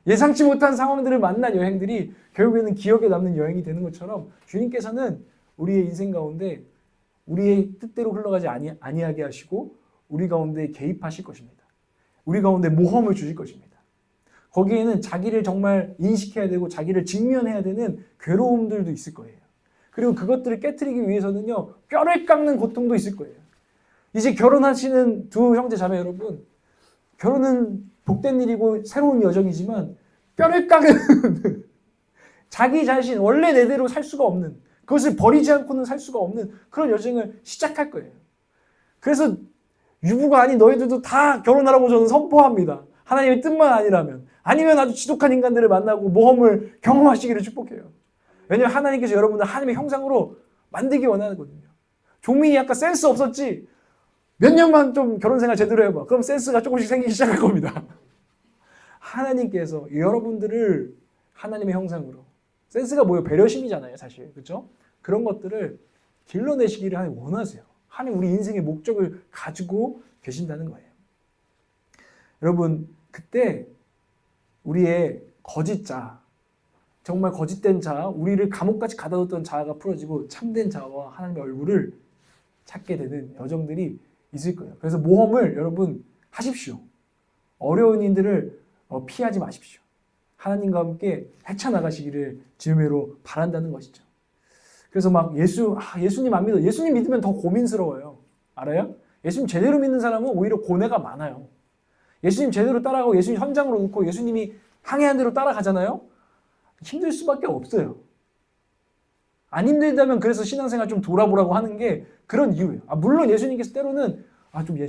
예상치 못한 상황들을 만난 여행들이 결국에는 기억에 남는 여행이 되는 것처럼 주님께서는 우리의 인생 가운데 우리의 뜻대로 흘러가지 아니하게 하시고 우리 가운데 개입하실 것입니다. 우리 가운데 모험을 주실 것입니다. 거기에는 자기를 정말 인식해야 되고 자기를 직면해야 되는 괴로움들도 있을 거예요. 그리고 그것들을 깨트리기 위해서는요. 뼈를 깎는 고통도 있을 거예요. 이제 결혼하시는 두 형제 자매 여러분, 결혼은 복된 일이고 새로운 여정이지만 뼈를 깎는 자기 자신 원래 내대로 살 수가 없는 그것을 버리지 않고는 살 수가 없는 그런 여정을 시작할 거예요. 그래서 유부가 아닌 너희들도 다 결혼하라고 저는 선포합니다. 하나님의 뜻만 아니라면 아니면 아주 지독한 인간들을 만나고 모험을 경험하시기를 축복해요. 왜냐하면 하나님께서 여러분을 하나님의 형상으로 만들기 원하거든요. 종민이 아까 센스 없었지? 몇 년만 좀 결혼 생활 제대로 해봐. 그럼 센스가 조금씩 생기기 시작할 겁니다. 하나님께서 여러분들을 하나님의 형상으로 센스가 뭐예요? 배려심이잖아요, 사실. 그렇죠? 그런 것들을 길러내시기를 하나님 원하세요. 하나님 우리 인생의 목적을 가지고 계신다는 거예요. 여러분, 그때 우리의 거짓자, 정말 거짓된 자, 우리를 감옥까지 가둬뒀던 자아가 풀어지고 참된 자와 하나님의 얼굴을 찾게 되는 여정들이 있을 거예요. 그래서 모험을 여러분 하십시오. 어려운 일들을 피하지 마십시오. 하나님과 함께 헤쳐나가시기를 주님으로 바란다는 것이죠. 그래서 막 예수님 안 믿어. 예수님 믿으면 더 고민스러워요. 알아요? 예수님 제대로 믿는 사람은 오히려 고뇌가 많아요. 예수님 제대로 따라가고 예수님 현장으로 놓고 예수님이 항해한 대로 따라가잖아요. 힘들 수밖에 없어요. 안 힘들다면 그래서 신앙생활 좀 돌아보라고 하는 게 그런 이유예요. 물론 예수님께서 때로는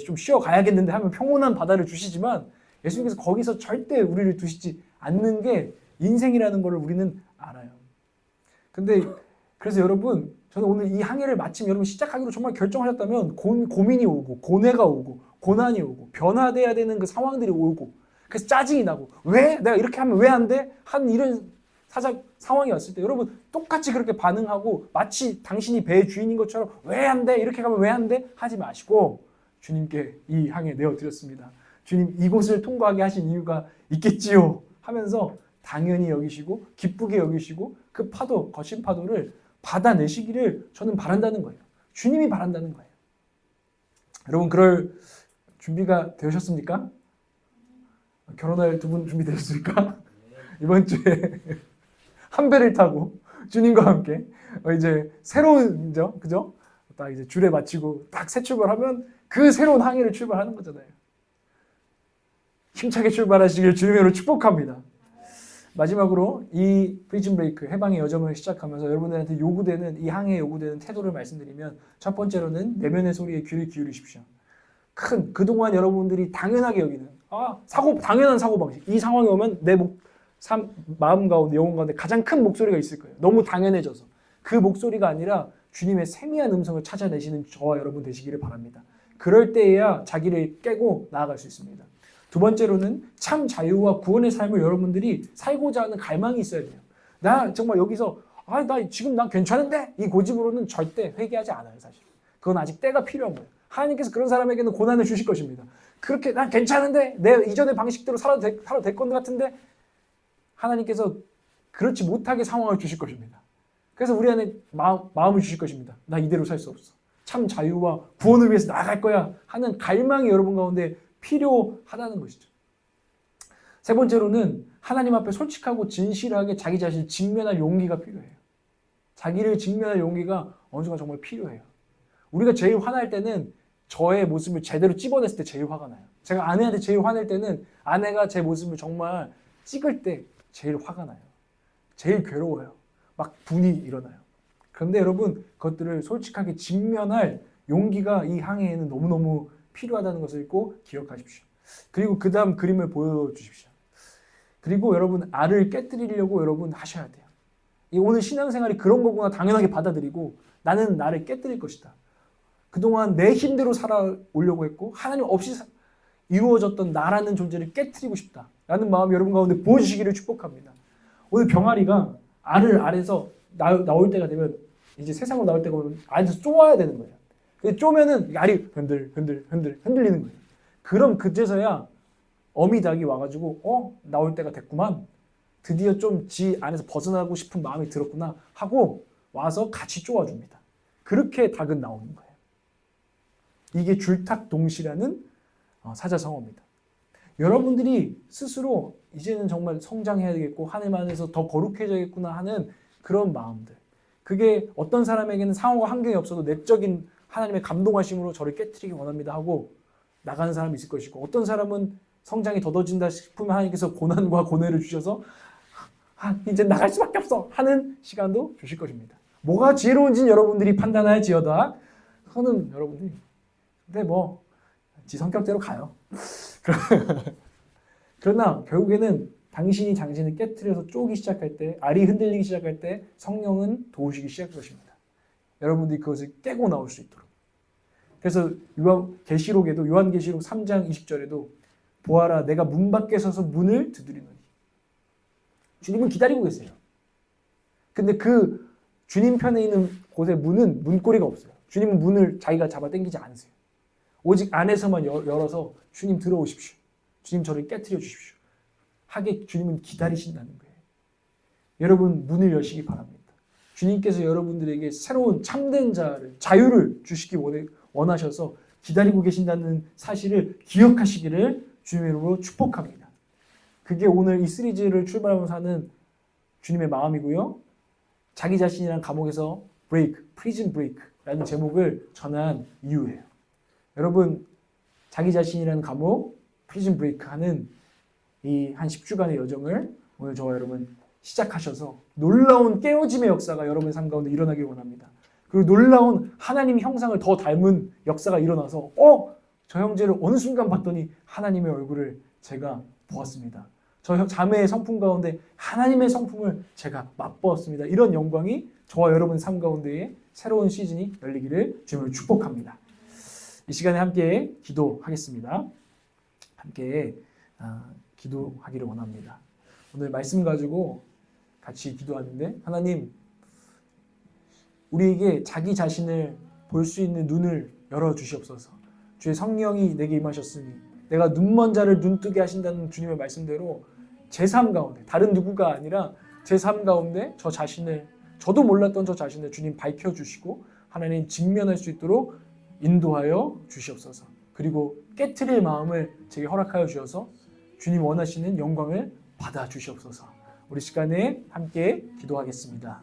좀 쉬어 가야겠는데 하면 평온한 바다를 주시지만 예수님께서 거기서 절대 우리를 두시지 않는 게 인생이라는 걸 우리는 알아요. 근데 그래서 여러분, 저는 오늘 이 항해를 마침 여러분 시작하기로 정말 결정하셨다면 고민이 오고 고뇌가 오고 고난이 오고 변화돼야 되는 그 상황들이 오고 그래서 짜증이 나고 왜? 내가 이렇게 하면 왜 안 돼? 하는 이런 상황이 왔을 때 여러분 똑같이 그렇게 반응하고 마치 당신이 배의 주인인 것처럼 왜 안 돼? 이렇게 가면 왜 안 돼? 하지 마시고 주님께 이 항해 내어드렸습니다. 주님 이곳을 통과하게 하신 이유가 있겠지요 하면서 당연히 여기시고 기쁘게 여기시고 그 파도, 거친 파도를 받아내시기를 저는 바란다는 거예요. 주님이 바란다는 거예요. 여러분 그럴 준비가 되셨습니까? 결혼할 두 분 준비되셨습니까? 이번 주에 한 배를 타고 주님과 함께 이제 새로운 그죠? 딱 이제 주례 마치고 딱 새 출발하면 그 새로운 항해를 출발하는 거잖아요. 힘차게 출발하시길 주님으로 축복합니다. 마지막으로 이 프리즌 브레이크 해방의 여정을 시작하면서 여러분들한테 요구되는 이 항해에 요구되는 태도를 말씀드리면 첫 번째로는 내면의 소리에 귀를 기울이십시오. 그동안 여러분들이 당연하게 여기는 당연한 사고방식 이 상황이 오면 내 마음 가운데 영혼 가운데 가장 큰 목소리가 있을 거예요. 너무 당연해져서 그 목소리가 아니라 주님의 세미한 음성을 찾아내시는 저와 여러분 되시기를 바랍니다. 그럴 때에야 자기를 깨고 나아갈 수 있습니다. 두 번째로는 참 자유와 구원의 삶을 여러분들이 살고자 하는 갈망이 있어야 돼요. 나 정말 여기서 나 지금 난 괜찮은데 이 고집으로는 절대 회개하지 않아요. 사실 그건 아직 때가 필요한 거예요. 하나님께서 그런 사람에게는 고난을 주실 것입니다. 그렇게 난 괜찮은데 내 이전의 방식대로 살아도 될 것 같은데 하나님께서 그렇지 못하게 상황을 주실 것입니다. 그래서 우리 안에 마음을 주실 것입니다. 나 이대로 살 수 없어. 참 자유와 구원을 위해서 나아갈 거야 하는 갈망이 여러분 가운데 필요하다는 것이죠. 세 번째로는 하나님 앞에 솔직하고 진실하게 자기 자신을 직면할 용기가 필요해요. 자기를 직면할 용기가 어느 순간 정말 필요해요. 우리가 제일 화날 때는 저의 모습을 제대로 찝어냈을 때 제일 화가 나요. 제가 아내한테 제일 화낼 때는 아내가 제 모습을 정말 찍을 때 제일 화가 나요. 제일 괴로워요. 막 분이 일어나요. 그런데 여러분 그것들을 솔직하게 직면할 용기가 이 항해에는 너무너무 필요하다는 것을 꼭 기억하십시오. 그리고 그 다음 그림을 보여주십시오. 그리고 여러분 알을 깨뜨리려고 여러분 하셔야 돼요. 오늘 신앙생활이 그런 거구나 당연하게 받아들이고 나는 나를 깨뜨릴 것이다. 그동안 내 힘대로 살아오려고 했고 하나님 없이 이루어졌던 나라는 존재를 깨뜨리고 싶다 라는 마음이 여러분 가운데 보여주시기를 축복합니다. 오늘 병아리가 알을 알에서 나올 때가 되면 이제 세상으로 나올 때가 오면 알에서 쪼아야 되는 거예요. 쪼면은 알이 흔들리는 거예요. 그럼 그제서야 어미닭이 와가지고 나올 때가 됐구만. 드디어 좀 지 안에서 벗어나고 싶은 마음이 들었구나 하고 와서 같이 쪼아줍니다. 그렇게 닭은 나오는 거예요. 이게 줄탁동시라는 사자성어입니다. 여러분들이 스스로 이제는 정말 성장해야 되겠고 하나님 안에서 더 거룩해져야겠구나 하는 그런 마음들. 그게 어떤 사람에게는 상황과 환경이 없어도 내적인 하나님의 감동하심으로 저를 깨트리기 원합니다 하고 나가는 사람이 있을 것이고 어떤 사람은 성장이 더뎌진다 싶으면 하나님께서 고난과 고뇌를 주셔서 이제 나갈 수밖에 없어 하는 시간도 주실 것입니다. 뭐가 지혜로운지는 여러분들이 판단할지어다. 그거는 여러분들이 근데 지 성격대로 가요. 그러나 결국에는 당신이 당신을 깨트려서 쪼기 시작할 때 알이 흔들리기 시작할 때 성령은 도우시기 시작할 것입니다. 여러분들이 그것을 깨고 나올 수 있도록. 그래서 요한계시록 3장 20절에도 보아라 내가 문 밖에 서서 문을 두드리노니 주님은 기다리고 계세요. 근데 그 주님 편에 있는 곳에 문고리가 없어요. 주님은 문을 자기가 잡아 당기지 않으세요. 오직 안에서만 열어서 주님 들어오십시오. 주님 저를 깨트려 주십시오. 하게 주님은 기다리신다는 거예요. 여러분 문을 여시기 바랍니다. 주님께서 여러분들에게 새로운 참된 자유를 주시기 원하셔서 기다리고 계신다는 사실을 기억하시기를 주님의 이름으로 축복합니다. 그게 오늘 이 시리즈를 출발하면서 하는 주님의 마음이고요. 자기 자신이란 감옥에서 브레이크, 프리즌 브레이크라는 제목을 전한 이유예요. 여러분, 자기 자신이라는 감옥, 프리즌 브레이크 하는 이 한 10주간의 여정을 오늘 저와 여러분 시작하셔서 놀라운 깨어짐의 역사가 여러분의 삶 가운데 일어나길 원합니다. 그리고 놀라운 하나님 형상을 더 닮은 역사가 일어나서 저 형제를 어느 순간 봤더니 하나님의 얼굴을 제가 보았습니다. 저 자매의 성품 가운데 하나님의 성품을 제가 맛보았습니다. 이런 영광이 저와 여러분 삶 가운데에 새로운 시즌이 열리기를 주님을 축복합니다. 이 시간에 함께 기도하겠습니다. 함께 기도하기를 원합니다. 오늘 말씀 가지고 같이 기도하는데, 하나님, 우리에게 자기 자신을 볼 수 있는 눈을 열어주시옵소서. 주의 성령이 내게 임하셨으니 내가 눈먼 자를 눈뜨게 하신다는 주님의 말씀대로 제 삶 가운데, 다른 누구가 아니라 제 삶 가운데 저 자신을, 저도 몰랐던 저 자신을 주님 밝혀주시고 하나님 직면할 수 있도록 인도하여 주시옵소서. 그리고 깨트릴 마음을 제게 허락하여 주셔서 주님 원하시는 영광을 받아 주시옵소서. 우리 시간에 함께 기도하겠습니다.